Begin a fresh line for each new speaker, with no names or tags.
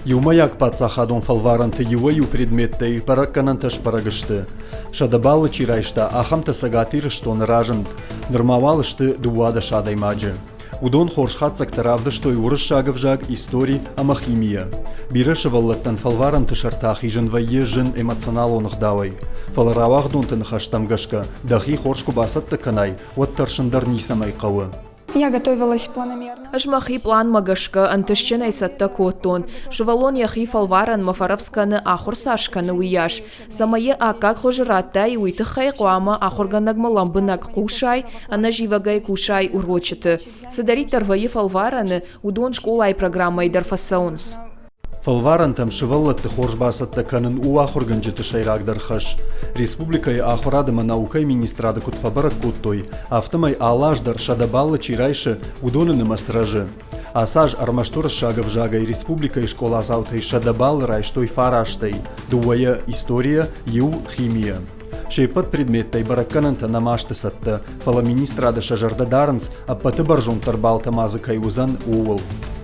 Юмаяк пацахадон фалваранты юаю предметтэй параккананташ парагышты. Шадабалы чирайшта ахамта сагатирыштон ражынд. Нырмавалышты дуада шадаймаджы. Удон хоршхатсак таравды, что и урышагов жаг истории амахимия. Бирышеваллаттан фалваранты шартахи жынвайе жын эмоционалонық давай. Фаларавах донтын хаштамгашка, дахи хоршку басатты канай, вот таршындар нисамай қауы.
Я готовилась планомерно.
Ажмахи план магашка антышченай сатта коттон. Швалон яхи фалваран мафаравсканы ахурсашканы уяш. Самае акак хожратта и уйтыхай куама ахурганагмаламбынак кушай, ана живагай кушай урочеты. Садари тарвае фалвараны удон школай программай дарфасаунс.
Фалварантам шываллатты хоршбасатты канын уахурганжыты шайрагдар хаш. Республикай ахурадыма наукай министрады кутфабарак куттой, автомай алаждар шадабаллы чирайшы удоныны масражы. Асаж армаштур шагов жагай республикай школа заутай шадабаллы райштой фараштай, дуая история, ю химия. Шейпат предметтай бараккананта намашты сатты, фала министрады шажардадарынс, аппаты баржон тарбалта мазыкай узан уул.